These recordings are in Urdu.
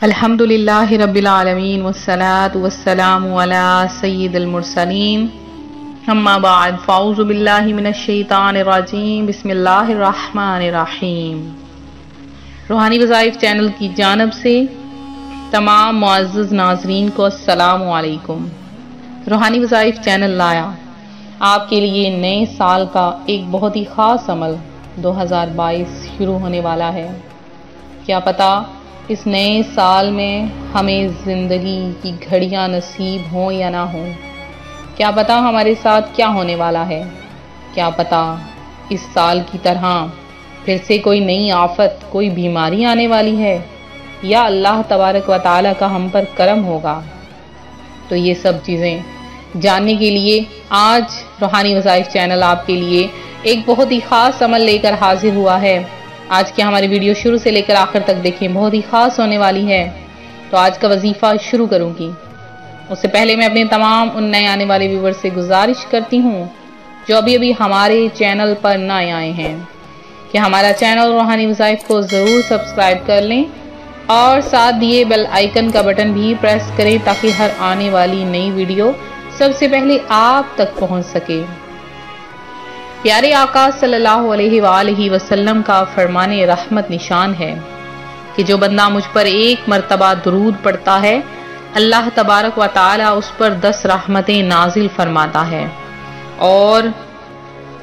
الحمدللہ رب العالمین والصلاة والسلام علی سید المرسلین اما بعد فاعوذ باللہ من الشیطان الرجیم بسم اللہ الرحمن الرحیم۔ روحانی وظائف چینل کی جانب سے تمام معزز ناظرین کو السلام علیکم۔ روحانی وظائف چینل لایا آپ کے لیے نئے سال کا ایک بہت ہی خاص عمل 2022 شروع ہونے والا ہے۔ کیا پتہ اس نئے سال میں ہمیں زندگی کی گھڑیاں نصیب ہوں یا نہ ہوں، کیا پتہ ہمارے ساتھ کیا ہونے والا ہے، کیا پتہ اس سال کی طرح پھر سے کوئی نئی آفت، کوئی بیماری آنے والی ہے یا اللہ تبارک و تعالیٰ کا ہم پر کرم ہوگا۔ تو یہ سب چیزیں جاننے کے لیے آج روحانی وظائف چینل آپ کے لیے ایک بہت ہی خاص عمل لے کر حاضر ہوا ہے۔ آج کی ہماری ویڈیو شروع سے لے کر آخر تک دیکھیں، بہت ہی خاص ہونے والی ہے۔ تو آج کا وظیفہ شروع کروں گی، اس سے پہلے میں اپنے تمام ان نئے آنے والے ویور سے گزارش کرتی ہوں جو ابھی ہمارے چینل پر نئے آئے ہیں کہ ہمارا چینل روحانی وظائف کو ضرور سبسکرائب کر لیں اور ساتھ دیے بیل آئیکن کا بٹن بھی پریس کریں تاکہ ہر آنے والی نئی ویڈیو سب سے پہلے آپ تک پہنچ سکے۔ پیارے آقا صلی اللہ علیہ وآلہ وسلم کا فرمان رحمت نشان ہے کہ جو بندہ مجھ پر ایک مرتبہ درود پڑھتا ہے، اللہ تبارک و تعالی اس پر 10 رحمتیں نازل فرماتا ہے اور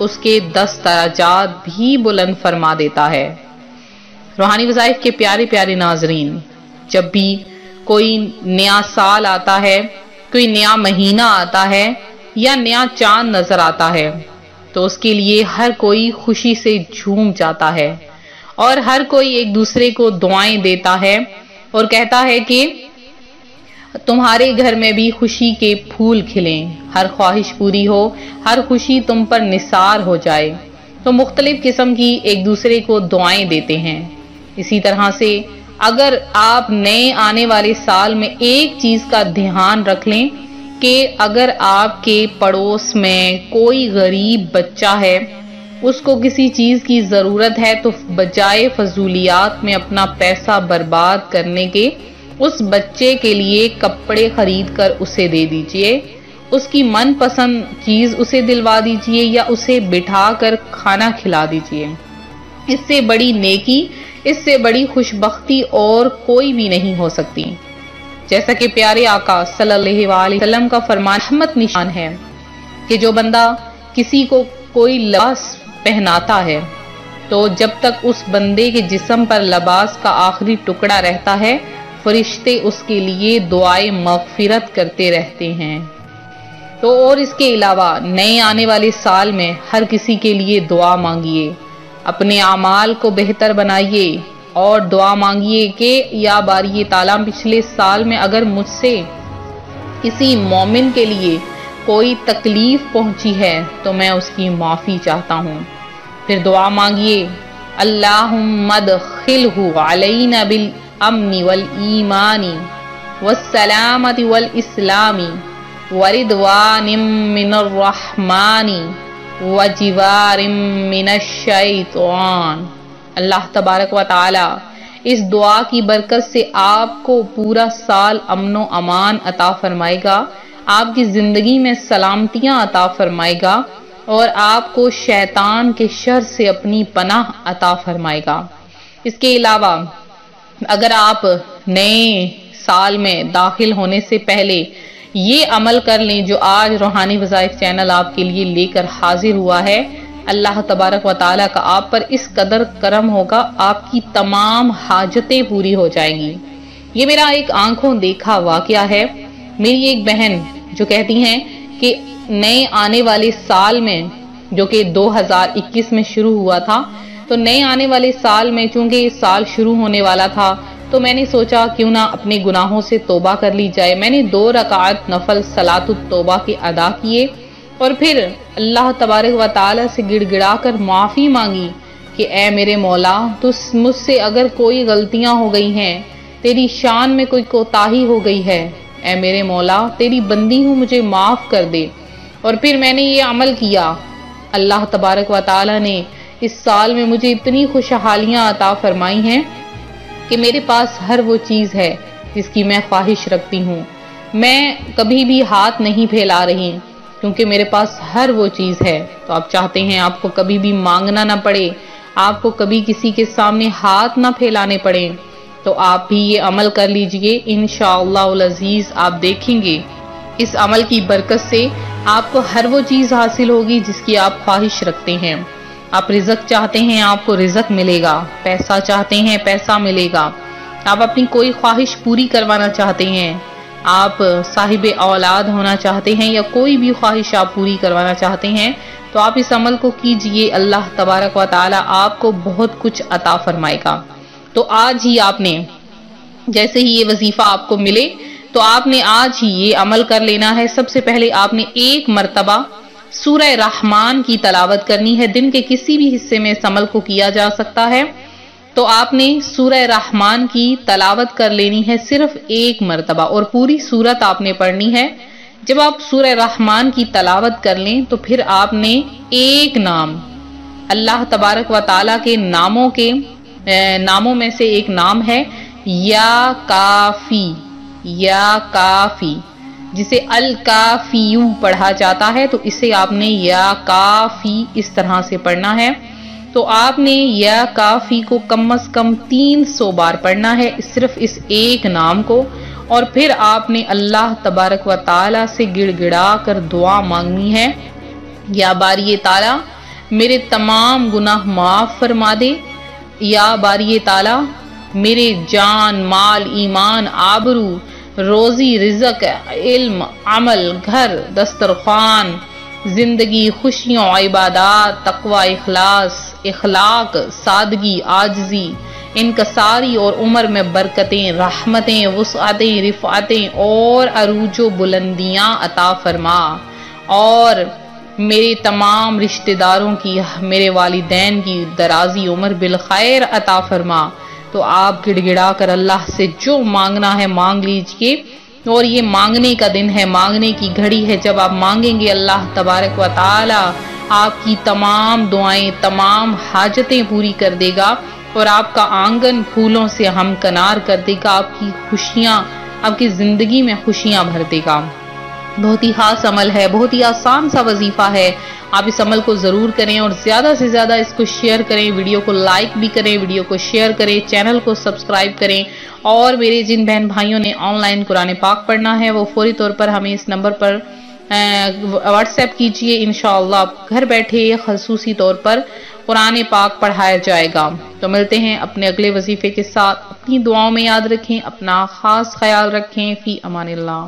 اس کے 10 درجات بھی بلند فرما دیتا ہے۔ روحانی وظائف کے پیارے پیارے ناظرین، جب بھی کوئی نیا سال آتا ہے، کوئی نیا مہینہ آتا ہے یا نیا چاند نظر آتا ہے تو اس کے لیے ہر کوئی خوشی سے جھوم جاتا ہے اور ہر کوئی ایک دوسرے کو دعائیں دیتا ہے اور کہتا ہے کہ تمہارے گھر میں بھی خوشی کے پھول کھلیں، ہر خواہش پوری ہو، ہر خوشی تم پر نثار ہو جائے۔ تو مختلف قسم کی ایک دوسرے کو دعائیں دیتے ہیں۔ اسی طرح سے اگر آپ نئے آنے والے سال میں ایک چیز کا دھیان رکھ لیں کہ اگر آپ کے پڑوس میں کوئی غریب بچہ ہے، اس کو کسی چیز کی ضرورت ہے، تو بجائے فضولیات میں اپنا پیسہ برباد کرنے کے اس بچے کے لیے کپڑے خرید کر اسے دے دیجئے، اس کی من پسند چیز اسے دلوا دیجئے یا اسے بٹھا کر کھانا کھلا دیجئے۔ اس سے بڑی نیکی، اس سے بڑی خوش بختی اور کوئی بھی نہیں ہو سکتی۔ جیسا کہ پیارے آقا صلی اللہ علیہ وسلم کا فرمان رحمت نشان ہے کہ جو بندہ کسی کو کوئی لباس پہناتا ہے تو جب تک اس بندے کے جسم پر لباس کا آخری ٹکڑا رہتا ہے، فرشتے اس کے لیے دعائے مغفرت کرتے رہتے ہیں۔ تو اور اس کے علاوہ نئے آنے والے سال میں ہر کسی کے لیے دعا مانگیے، اپنے اعمال کو بہتر بنائیے اور دعا مانگیے کہ یا باری تعالیٰ پچھلے سال میں اگر مجھ سے کسی مومن کے لیے کوئی تکلیف پہنچی ہے تو میں اس کی معافی چاہتا ہوں۔ پھر دعا مانگیے اللہم ادخلہ علینا بالامن والایمان والسلامت والاسلام ورضوان من الرحمن وجوار من الشیطان۔ اللہ تبارک و تعالی اس دعا کی برکت سے آپ کو پورا سال امن و امان عطا فرمائے گا، آپ کی زندگی میں سلامتیاں عطا فرمائے گا اور آپ کو شیطان کے شر سے اپنی پناہ عطا فرمائے گا۔ اس کے علاوہ اگر آپ نئے سال میں داخل ہونے سے پہلے یہ عمل کر لیں جو آج روحانی وظائف چینل آپ کے لیے لے کر حاضر ہوا ہے، اللہ تبارک و تعالیٰ کا آپ پر اس قدر کرم ہوگا، آپ کی تمام حاجتیں پوری ہو جائیں گی۔ یہ میرا ایک آنکھوں دیکھا واقعہ ہے۔ میری ایک بہن جو کہتی ہیں کہ نئے آنے والے سال میں جو کہ 2021 میں شروع ہوا تھا، تو نئے آنے والے سال میں چونکہ یہ سال شروع ہونے والا تھا تو میں نے سوچا کیوں نہ اپنے گناہوں سے توبہ کر لی جائے۔ میں نے 2 رکعت نفل صلاۃ التوبہ کے ادا کیے اور پھر اللہ تبارک و تعالی سے گڑ گڑا کر معافی مانگی کہ اے میرے مولا، تو مجھ سے اگر کوئی غلطیاں ہو گئی ہیں، تیری شان میں کوئی کوتاہی ہو گئی ہے، اے میرے مولا تیری بندی ہوں، مجھے معاف کر دے۔ اور پھر میں نے یہ عمل کیا۔ اللہ تبارک و تعالی نے اس سال میں مجھے اتنی خوشحالیاں عطا فرمائی ہیں کہ میرے پاس ہر وہ چیز ہے جس کی میں خواہش رکھتی ہوں، میں کبھی بھی ہاتھ نہیں پھیلا رہی کیونکہ میرے پاس ہر وہ چیز ہے۔ تو آپ چاہتے ہیں آپ کو کبھی بھی مانگنا نہ پڑے، آپ کو کبھی کسی کے سامنے ہاتھ نہ پھیلانے پڑے، تو آپ بھی یہ عمل کر لیجئے، انشاءاللہ العزیز آپ دیکھیں گے اس عمل کی برکت سے آپ کو ہر وہ چیز حاصل ہوگی جس کی آپ خواہش رکھتے ہیں۔ آپ رزق چاہتے ہیں، آپ کو رزق ملے گا، پیسہ چاہتے ہیں، پیسہ ملے گا، آپ اپنی کوئی خواہش پوری کروانا چاہتے ہیں، آپ صاحب اولاد ہونا چاہتے ہیں یا کوئی بھی خواہش آپ پوری کروانا چاہتے ہیں، تو آپ اس عمل کو کیجئے، اللہ تبارک و تعالی آپ کو بہت کچھ عطا فرمائے گا۔ تو آج ہی آپ نے جیسے ہی یہ وظیفہ آپ کو ملے تو آپ نے آج ہی یہ عمل کر لینا ہے۔ سب سے پہلے آپ نے ایک مرتبہ سورہ رحمان کی تلاوت کرنی ہے، دن کے کسی بھی حصے میں اس عمل کو کیا جا سکتا ہے، تو آپ نے سورہ رحمان کی تلاوت کر لینی ہے صرف ایک مرتبہ، اور پوری سورت آپ نے پڑھنی ہے۔ جب آپ سورہ رحمان کی تلاوت کر لیں تو پھر آپ نے ایک نام، اللہ تبارک و تعالیٰ کے ناموں میں سے ایک نام ہے یا کافی، یا کافی، جسے الکافیو پڑھا جاتا ہے، تو اسے آپ نے یا کافی اس طرح سے پڑھنا ہے۔ تو آپ نے یا کافی کو کم از کم 300 بار پڑھنا ہے، صرف اس ایک نام کو، اور پھر آپ نے اللہ تبارک و تعالی سے گڑ گڑا کر دعا مانگنی ہے، یا باری تعالی میرے تمام گناہ معاف فرما دے، یا باری تعالی میرے جان، مال، ایمان، آبرو، روزی، رزق، علم، عمل، گھر، دسترخوان، زندگی، خوشیوں، عبادات، تقوی، اخلاق، سادگی، عاجزی، انکساری اور عمر میں برکتیں، رحمتیں، وسعتیں، رفعتیں اور عروج و بلندیاں عطا فرما، اور میرے تمام رشتہ داروں کی، میرے والدین کی درازی عمر بالخیر عطا فرما۔ تو آپ گڑ گڑا کر اللہ سے جو مانگنا ہے مانگ لیجئے، اور یہ مانگنے کا دن ہے، مانگنے کی گھڑی ہے، جب آپ مانگیں گے اللہ تبارک و تعالی آپ کی تمام دعائیں، تمام حاجتیں پوری کر دے گا، اور آپ کا آنگن پھولوں سے ہمکنار کر دے گا، آپ کی خوشیاں، آپ کی زندگی میں خوشیاں بھر دے گا۔ بہت ہی خاص عمل ہے، بہت ہی آسان سا وظیفہ ہے، آپ اس عمل کو ضرور کریں، اور زیادہ سے زیادہ اس کو شیئر کریں، ویڈیو کو لائک بھی کریں، ویڈیو کو شیئر کریں، چینل کو سبسکرائب کریں، اور میرے جن بہن بھائیوں نے آن لائن قرآن پاک پڑھنا ہے وہ فوری طور پر ہمیں اس نمبر پر واٹس ایپ کیجئے، انشاءاللہ آپ گھر بیٹھے خصوصی طور پر قرآن پاک پڑھایا جائے گا۔ تو ملتے ہیں اپنے اگلے وظیفے کے ساتھ، اپنی دعاؤں میں یاد رکھیں، اپنا خاص خیال رکھیں، فی امان اللہ۔